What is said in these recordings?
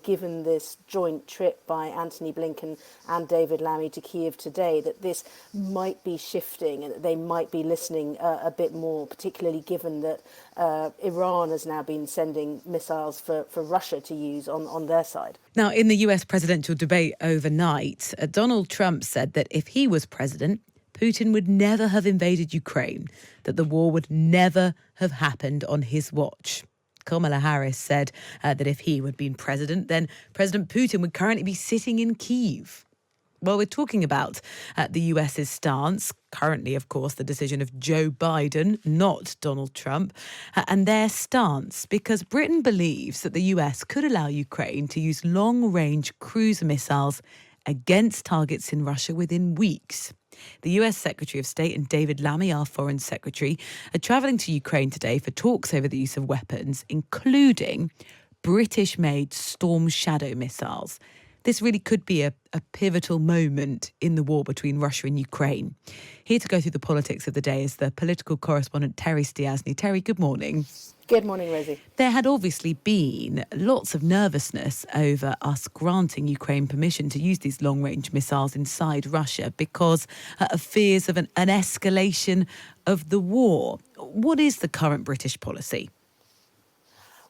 given this joint trip by Antony Blinken and David Lammy to Kyiv today, that this might be shifting and that they might be listening a bit more, particularly given that Iran has now been sending missiles for Russia to use on their side. Now, in the US presidential debate overnight, Donald Trump said that if he was president, Putin would never have invaded Ukraine, that the war would never have happened on his watch. Kamala Harris said that if he had been president, then President Putin would currently be sitting in Kyiv. Well, we're talking about the US's stance, currently, of course, the decision of Joe Biden, not Donald Trump, and their stance, because Britain believes that the US could allow Ukraine to use long-range cruise missiles against targets in Russia within weeks. The US Secretary of State and David Lammy, our Foreign Secretary, are travelling to Ukraine today for talks over the use of weapons, including British-made Storm Shadow missiles. This really could be a pivotal moment in the war between Russia and Ukraine. Here to go through the politics of the day is the political correspondent Terry Stiastny. Terry, good morning. Good morning, Rosie. There had obviously been lots of nervousness over us granting Ukraine permission to use these long-range missiles inside Russia because of fears of an escalation of the war. What is the current British policy?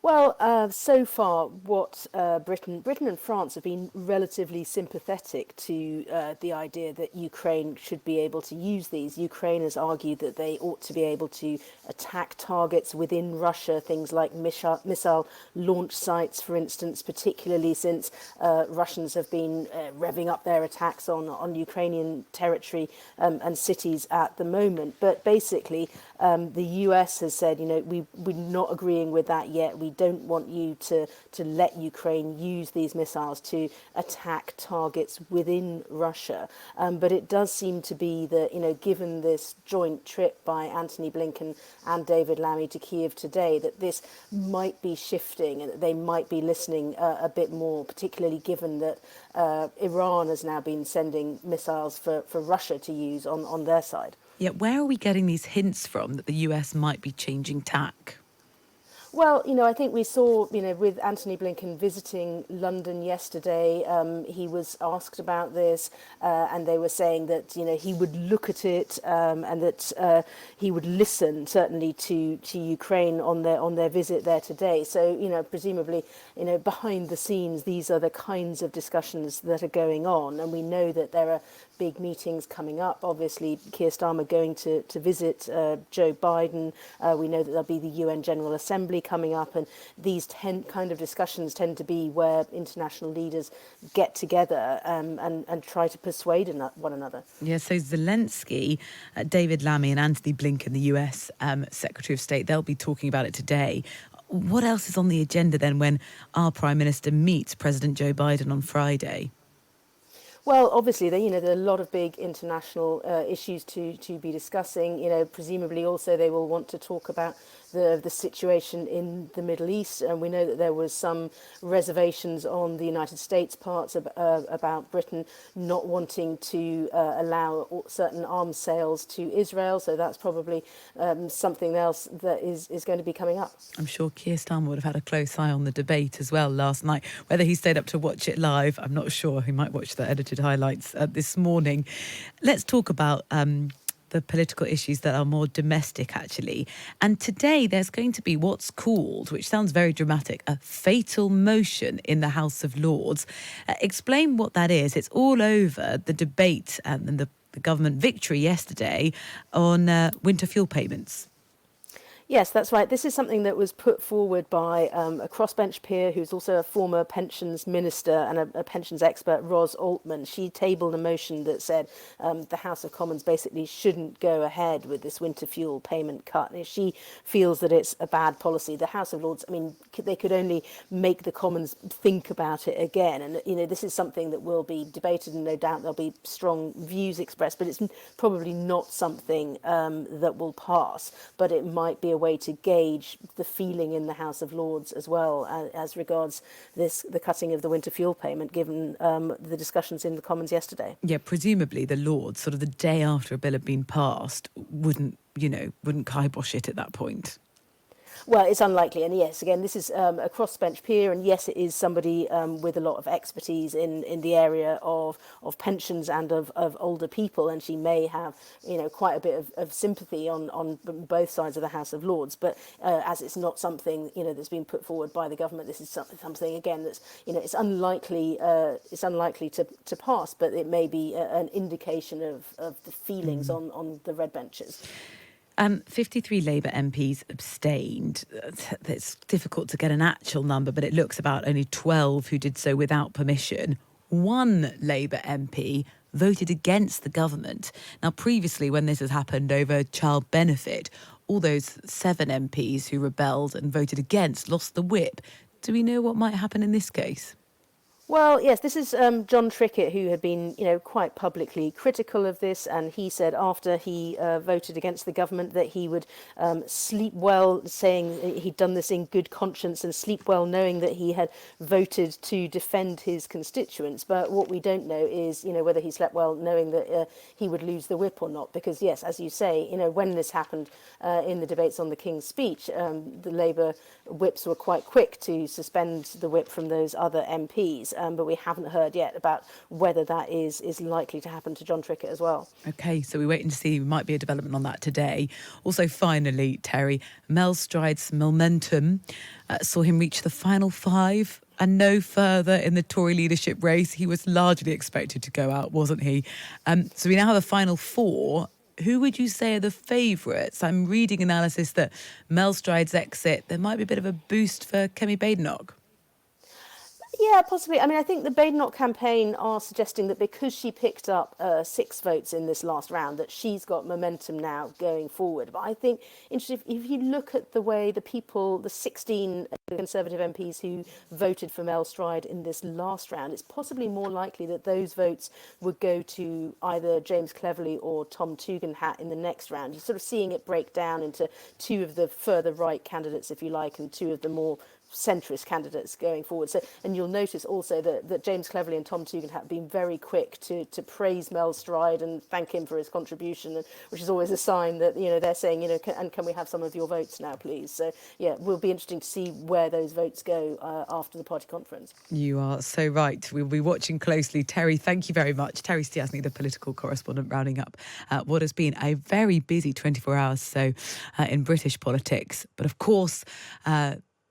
Well, so far, what Britain and France have been relatively sympathetic to the idea that Ukraine should be able to use these. Ukraine has argued that they ought to be able to attack targets within Russia, things like missile launch sites, for instance, particularly since Russians have been revving up their attacks on Ukrainian territory and cities at the moment. But basically, the US has said, we're not agreeing with that yet. We don't want you to let Ukraine use these missiles to attack targets within Russia. But it does seem to be that, given this joint trip by Antony Blinken and David Lammy to Kyiv today, that this might be shifting and that they might be listening a bit more, particularly given that Iran has now been sending missiles for Russia to use on their side. Yet where are we getting these hints from that the US might be changing tack? Well, I think we saw, with Antony Blinken visiting London yesterday, he was asked about this and they were saying that, he would look at it and that he would listen, certainly, to Ukraine on their visit there today. So, presumably, behind the scenes, these are the kinds of discussions that are going on. And we know that there are big meetings coming up. Obviously, Keir Starmer going to visit Joe Biden. We know that there'll be the UN General Assembly coming up, and these kind of discussions tend to be where international leaders get together and try to persuade one another. Yeah, so Zelensky, David Lammy and Antony Blinken, the US Secretary of State, they'll be talking about it today. What else is on the agenda then when our Prime Minister meets President Joe Biden on Friday? Well, obviously, there are a lot of big international issues to be discussing. Presumably also they will want to talk about the situation in the Middle East. And we know that there was some reservations on the United States parts about Britain not wanting to allow certain arms sales to Israel. So that's probably something else that is going to be coming up. I'm sure Keir Starmer would have had a close eye on the debate as well last night. Whether he stayed up to watch it live, I'm not sure. He might watch the edited highlights this morning. Let's talk about the political issues that are more domestic, actually. And today there's going to be what's called, which sounds very dramatic, a fatal motion in the House of Lords. Explain what that is. It's all over the debate and the government victory yesterday on winter fuel payments. Yes, that's right. This is something that was put forward by a crossbench peer who's also a former pensions minister and a pensions expert, Ros Altman. She tabled a motion that said the House of Commons basically shouldn't go ahead with this winter fuel payment cut. She feels that it's a bad policy. The House of Lords, they could only make the Commons think about it again. And, this is something that will be debated and no doubt there'll be strong views expressed, but it's probably not something that will pass. But it might be a way to gauge the feeling in the House of Lords as well as regards the cutting of the winter fuel payment, given the discussions in the Commons yesterday. Yeah, presumably the Lords, sort of the day after a bill had been passed, wouldn't kibosh it at that point. Well, it's unlikely, and yes, again, this is a crossbench peer, and yes, it is somebody with a lot of expertise in the area of pensions and of older people, and she may have quite a bit of sympathy on both sides of the House of Lords. But as it's not something that's been put forward by the government, this is something again that's it's unlikely to pass, but it may be an indication of the feelings on the red benches. 53 Labour MPs abstained. It's difficult to get an actual number, but it looks about only 12 who did so without permission. One Labour MP voted against the government. Now, previously, when this has happened over child benefit, all those 7 MPs who rebelled and voted against lost the whip. Do we know what might happen in this case? Well, yes, this is John Trickett, who had been, quite publicly critical of this, and he said after he voted against the government that he would sleep well, saying he'd done this in good conscience, and sleep well knowing that he had voted to defend his constituents. But what we don't know is, whether he slept well knowing that he would lose the whip or not. Because yes, as you say, when this happened in the debates on the King's Speech, the Labour whips were quite quick to suspend the whip from those other MPs. But we haven't heard yet about whether that is likely to happen to John Trickett as well. OK, so we're waiting to see. Might be a development on that today. Also, finally, Terry, Mel Stride's momentum saw him reach the final 5 and no further in the Tory leadership race. He was largely expected to go out, wasn't he? So we now have a final 4. Who would you say are the favourites? I'm reading analysis that Mel Stride's exit, there might be a bit of a boost for Kemi Badenoch. Yeah, possibly. I mean, I think the Badenoch campaign are suggesting that because she picked up 6 votes in this last round, that she's got momentum now going forward. But I think, interesting, if you look at the way the 16 Conservative MPs who voted for Mel Stride in this last round, it's possibly more likely that those votes would go to either James Cleverly or Tom Tugendhat in the next round. You're sort of seeing it break down into 2 of the further right candidates, if you like, and 2 of the more centrist candidates going forward. So, and you'll notice also that James Cleverly and Tom Tugendhat have been very quick to praise Mel Stride and thank him for his contribution, which is always a sign that they're saying can we have some of your votes now, please? So yeah, it will be interesting to see where those votes go after the party conference. You are so right. We'll be watching closely. Terry, thank you very much. Terry Stiastny, the political correspondent, rounding up what has been a very busy 24 hours in British politics. But of course,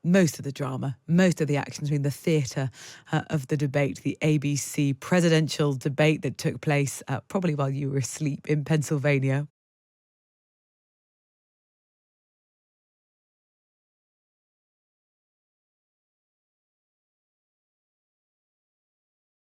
most of the drama, most of the actions, the theatre of the debate, the ABC presidential debate that took place probably while you were asleep in Pennsylvania.